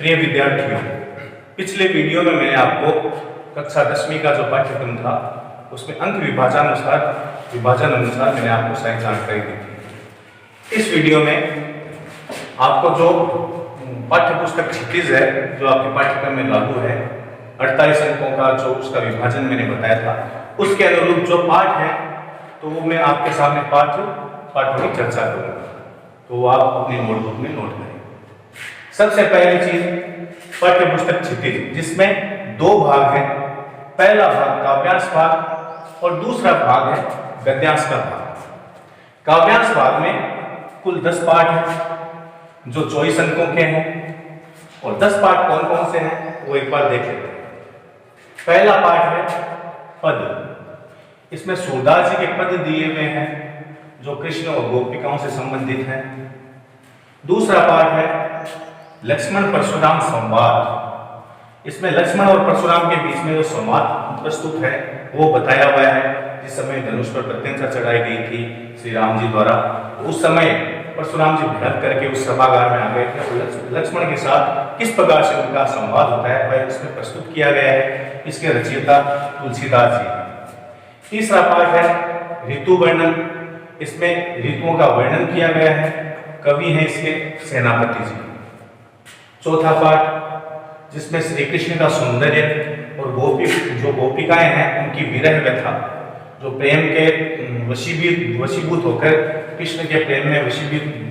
प्रिय विद्यार्थियों, पिछले वीडियो में मैंने आपको कक्षा 10वीं का जो पाठ्यक्रम था उसमें अंक विभाजन अनुसार मैंने आपको सारी जानकारी दी थी। इस वीडियो में आपको जो पाठ्य पुस्तक क्षितिज है जो आपके पाठ्यक्रम में लागू है 48 अंकों का जो उसका विभाजन मैंने बताया था उसके अनुरूप जो पाठ है तो वो मैं आपके सामने पाठों की चर्चा करूंगा, तो आप अपने नोटबुक में नोट करें। सबसे पहली चीज पाठ्य पुस्तक क्षितिज, जिसमें दो भाग हैं। पहला भाग काव्यांश भाग और दूसरा भाग है गद्यांश का भाग। काव्यांश भाग में कुल 10 पाठ हैं जो 24 अंकों के हैं और 10 पाठ कौन कौन से हैं वो एक बार देख लेते हैं। पहला पाठ है पद। इसमें सूरदास जी के पद दिए हुए हैं जो कृष्ण और गोपिकाओं से संबंधित हैं। दूसरा पाठ है लक्ष्मण परशुराम संवाद। इसमें लक्ष्मण और परशुराम के बीच में जो संवाद प्रस्तुत है वो बताया हुआ है। जिस समय धनुष पर प्रत्यंचा चढ़ाई गई थी श्री राम जी द्वारा, उस समय परशुराम जी भड़क करके उस सभागार में आ गए थे और लक्ष्मण के साथ किस प्रकार से उनका संवाद होता है वह इसमें प्रस्तुत किया गया है। इसके रचयिता तुलसीदास जी। तीसरा पाठ है ऋतु वर्णन। इसमें ऋतुओं का वर्णन किया गया है, कवि हैं इसके सेनापति जी। चौथा पाठ जिसमें श्री कृष्ण का सौंदर्य और गोपिकाएं हैं उनकी विरह व्यथा, जो प्रेम के वशीभूत होकर कृष्ण के प्रेम में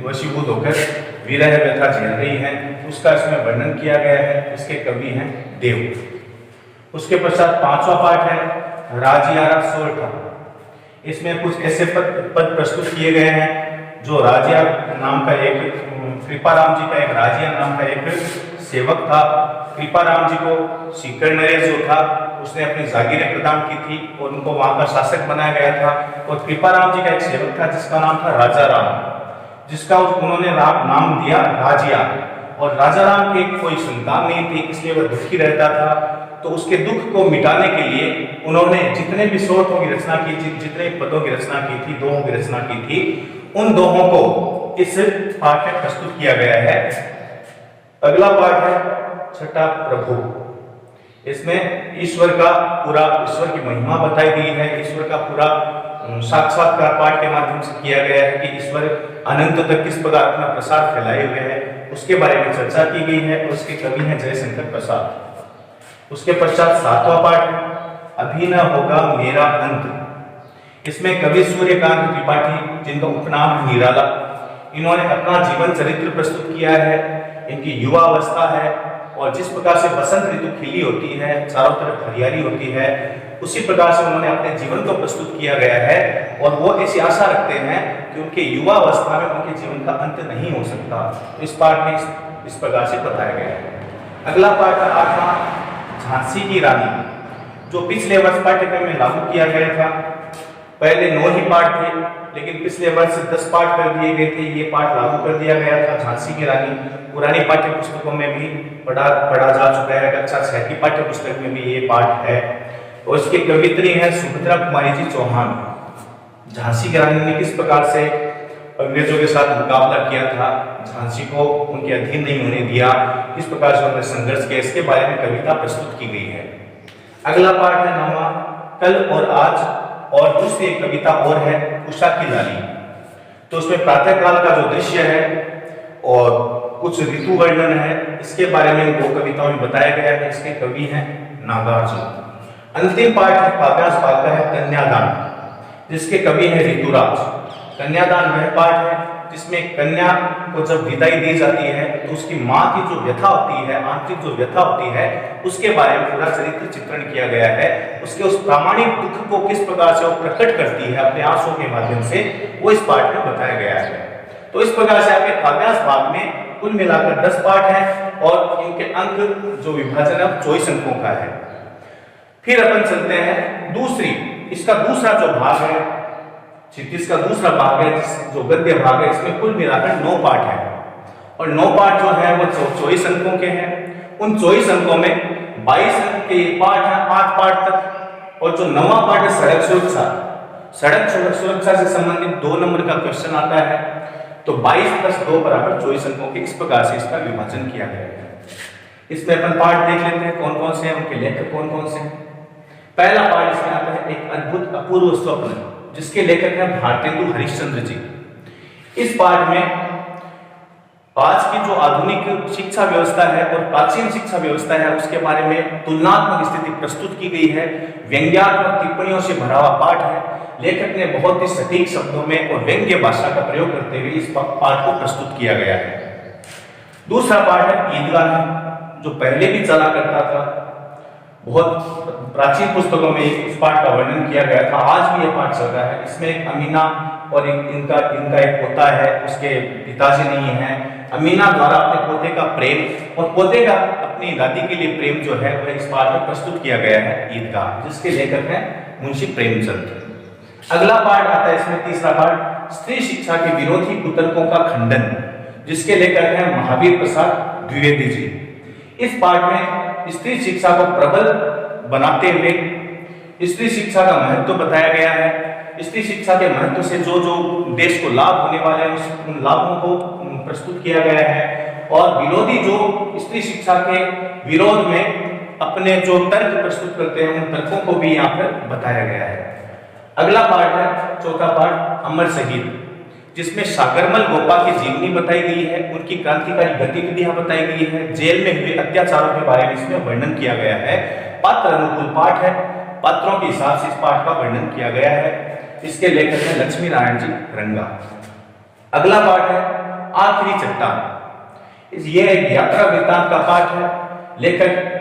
वशीभूत होकर विरह व्यथा झेल रही हैं, उसका इसमें वर्णन किया गया है। इसके कवि हैं देव। उसके पश्चात पांचवा पाठ है राजियारा सोरठा। इसमें कुछ ऐसे पद प्रस्तुत किए गए हैं जो राजिया नाम का एक कृपाराम जी का एक राजिया नाम का एक सेवक था। कृपाराम जी को सीकर नरेश जो था उसने अपनी जागीरें प्रदान की थी और उनको वहां का शासक बनाया गया था। और कृपाराम जी का एक सेवक था जिसका नाम था राजा राम, जिसका उन्होंने नाम दिया राजिया। और राजा राम की कोई संतान नहीं थी इसलिए वह दुखी रहता था। तो उसके दुख को मिटाने के लिए उन्होंने जितने भी श्लोकों की रचना की थी, जितने पदों की रचना की थी, दोहों की रचना की थी, उन दोहों को इस पाठ में प्रस्तुत किया गया है। अगला पाठ है छठा प्रभु। इसमें ईश्वर की महिमा बताई गई है। ईश्वर का पूरा साक्षात्कार पाठ के माध्यम से किया गया है कि ईश्वर अनंत तक किस प्रकार अपना प्रसाद फैलाए हुए है उसके बारे में चर्चा की गई है। उसके कवि हैं जयशंकर प्रसाद। उसके पश्चात सातवां पाठ अभी न होगा मेरा अंत। इसमें कवि सूर्यकांत त्रिपाठी, जिनका उपनाम निराला, इन्होंने अपना जीवन चरित्र प्रस्तुत किया है। इनकी युवा अवस्था है और जिस प्रकार से बसंत ऋतु खिली होती है, चारों तरफ हरियाली होती है, उसी प्रकार से उन्होंने अपने जीवन को प्रस्तुत किया गया है। और वो ऐसी आशा रखते हैं कि उनके युवा अवस्था में उनके जीवन का अंत नहीं हो सकता। तो इस पाठ में इस प्रकार से बताया गया है। अगला पाठ है आठवां झांसी की रानी, जो पिछले वर्ष पाठ्यक्रम में लागू किया गया था। पहले 9 ही पाठ थे लेकिन पिछले वर्ष 10 पाठ कर दिए गए थे। ये पाठ लागू कर दिया गया था। झांसी की रानी पुरानी पाठ्य पुस्तकों में भी पढ़ा जा चुका है। कक्षा 6 की पाठ्य पुस्तक में भी ये पाठ है। और इसकी कवित्री है सुभद्रा कुमारी जी चौहान। झांसी की रानी ने किस प्रकार से अंग्रेजों के साथ मुकाबला किया था, झांसी को उनके अधीन नहीं होने दिया, किस प्रकार से उन्होंने संघर्ष किया, इसके बारे में कविता प्रस्तुत की गई है। अगला पाठ है 9वां कल और आज। और दूसरी एक कविता और है उषा की लाली। तो उसमें प्रातः काल का जो दृश्य है और कुछ ऋतु वर्णन है, इसके बारे में 2 कविताओं में बताया गया है। इसके कवि हैं नागार्जुन। अंतिम पाठ है काव्यांश भाग का है कन्यादान, जिसके कवि हैं ऋतुराज। कन्यादान वह पाठ है जिसमें कन्या को जब विदाई दी जाती है तो उसकी माँ की जो व्यथा होती है, आंतरिक जो व्यथा होती है, उसके बारे में पूरा चरित्र चित्रण किया गया है। उसके उस प्रामाणिक दुख को किस प्रकार से वो प्रकट करती है अपने आंसुओं के माध्यम से, वो इस पाठ में बताया गया है। तो इस प्रकार से आपके काव्यांश भाग में कुल मिलाकर 10 पाठ हैं और इनके अंक जो विभाजन है 24 अंकों का है। फिर अपन चलते हैं इसका दूसरा जो भाग है, क्षितिज का दूसरा भाग है जो गद्य भाग है। इसमें कुल मिलाकर 9 पाठ है और 9 पाठ जो है वो 24 अंकों के हैं। उन 24 अंकों में 22 अंक के पाठ है 8 पाठ तक। और जो 9वां पाठ है सड़क सुरक्षा से संबंधित 2 नंबर का क्वेश्चन आता है। तो 22 + 2 = 24 अंकों के इस प्रकार से इसका विभाजन किया गया है। इसमें अपन पार्ट देख लेते हैं कौन कौन से हैं, उनके लेखक कौन कौन से हैं। पहला पार्ट इसमें आता है एक अद्भुत अपूर्व स्वप्न, जिसके लेखक हैं भारतेंदु हरिश्चंद्र जी। इस पार्ट में आज की जो आधुनिक शिक्षा व्यवस्था है और प्राचीन शिक्षा व्यवस्था है उसके बारे में तुलनात्मक स्थिति प्रस्तुत की गई है। व्यंग्यात्मक टिप्पणियों से भरा हुआ पाठ है। लेखक ने बहुत ही सटीक शब्दों में और व्यंग्य भाषा का प्रयोग करते हुए इस पाठ को प्रस्तुत किया गया है। दूसरा पाठ है ईदगाह, जो पहले भी चला करता था। बहुत प्राचीन पुस्तकों में इस पाठ का वर्णन किया गया था, आज भी यह पाठ चल रहा है। इसमें एक अमीना और इनका एक पोता है, उसके पिताजी नहीं है। अमीना द्वारा अपने पोते का प्रेम और पोते का अपनी दादी के लिए प्रेम जो है वह इस पाठ में प्रस्तुत किया गया है, ईदगाह, जिसके लेखक हैं मुंशी प्रेमचंद। अगला पाठ आता है इसमें तीसरा पाठ, स्त्री शिक्षा के विरोधी कुतर्कों का खंडन, जिसके लेखक हैं महावीर प्रसाद द्विवेदी जी। इस पाठ में स्त्री शिक्षा को प्रबल बनाते हुए स्त्री शिक्षा का महत्व बताया गया है। स्त्री शिक्षा के महत्व से जो जो देश को लाभ होने वाले हैं उन लाभों को प्रस्तुत किया गया है, और विरोधी जो स्त्री शिक्षा के विरोध में अपने जो तर्क प्रस्तुत करते हैं उन तर्कों को भी यहाँ पर बताया गया है। अगला पाठ है चौथा पाठ, अमर शहीद, जिसमें सागरमल गोपा की जीवनी बताई गई है, उनकी क्रांतिकारी गतिविधियां बताई गई है, जेल में हुए अत्याचारों के बारे में इसमें वर्णन किया गया है। पात्र अनुकूल पाठ है, पात्रों के हिसाब से इस पाठ का वर्णन किया गया है। इसके लेखक हैं लक्ष्मी नारायण जी रंगा। अगला पाठ है आखिरी चट्टान। यह एक यात्रा वृत्तांत का पाठ है। लेखक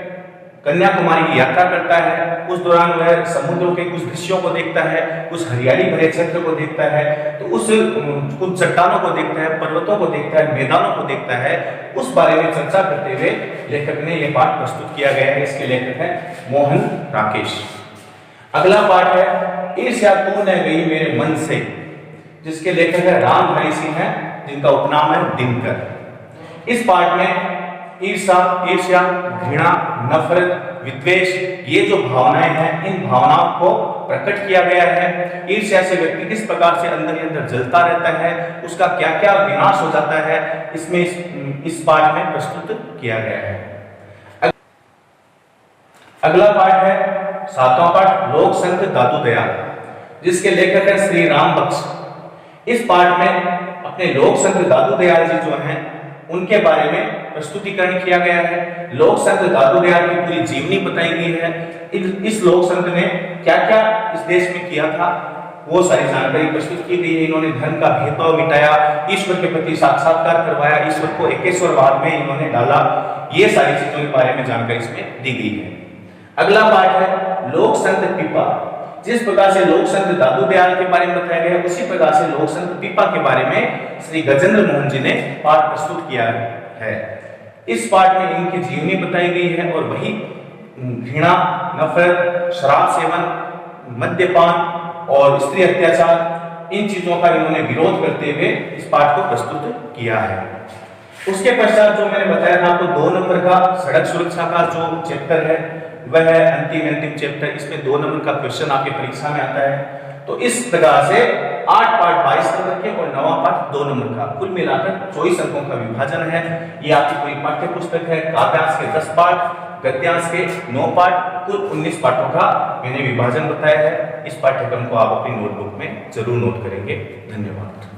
कन्याकुमारी की यात्रा करता है, उस दौरान वह समुद्र के कुछ दृश्यों को देखता है, कुछ हरियाली भरे क्षेत्र को देखता है, तो उस कुछ चट्टानों को देखता है, पर्वतों को देखता है, मैदानों को देखता है, उस बारे में चर्चा करते हुए लेखक ने यह पाठ प्रस्तुत किया गया है। इसके लेखक हैं मोहन राकेश। अगला पाठ है ईर्ष्या तू न गई मेरे मन से, जिसके लेखक है राम हरि सिंह है, जिनका उपनाम है दिनकर। इस पाठ में ईर्ष्या, घृणा, नफरत, विद्वेष, ये जो भावनाएं हैं इन भावनाओं को प्रकट किया गया है। ईर्ष्या से व्यक्ति किस प्रकार से अंदर ही अंदर जलता रहता है, उसका क्या क्या विनाश हो जाता है, इसमें इस पाठ में प्रस्तुत किया गया है। अगला पाठ है सातवां पाठ, लोक संत दादू दयाल, जिसके लेखक है श्री राम बख्श। इस पाठ में अपने लोक संत दादू दयाल जी जो हैं उनके बारे में प्रस्तुतिकरण किया गया है। लोक संत दादू दयाल की पूरी जीवनी बताई गई है। इस लोक संत ने क्या क्या इस देश में किया था वो सारी जानकारी प्रस्तुत की गई है। इन्होंने धर्म का भेदभाव मिटाया, ईश्वर के प्रति साक्षात्कार करवाया, ईश्वर को एकेश्वरवाद में इन्होंने डाला, ये सारी चीजों के बारे में जानकारी इसमें दी गई है। अगला पाठ है लोक संत पीपा। जिस प्रकार से लोक संत दादू दयाल के बारे में बताया गया उसी प्रकार से लोक संत पीपा के बारे में श्री गजेंद्र मोहन जी ने पाठ प्रस्तुत किया है। इस पाठ में इनकी जीवनी बताई गई है और वही घृणा, नफरत, शराब सेवन, मद्यपान और स्त्री अत्याचार, इन चीजों का इन्होंने विरोध करते हुए इस पाठ को प्रस्तुत किया है। उसके पश्चात जो मैंने बताया था आपको 2 नंबर का सड़क सुरक्षा का जो चैप्टर है वह है अंतिम चैप्टर। इसमें 2 नंबर का क्वेश्चन आपकी परीक्षा में आता है। तो इस प्रकार से 8 पाठ 22 नंबर के और 9वां पाठ 2 नंबर का, कुल मिलाकर 24 अंकों का विभाजन है। ये आपकी पूरी पाठ्य पुस्तक है। काव्यांश के 10 पाठ, गद्यांश के 9 पाठ, कुल 19 पाठों का मैंने विभाजन बताया है। इस पाठ्यक्रम को आप अपनी नोटबुक में जरूर नोट करेंगे। धन्यवाद।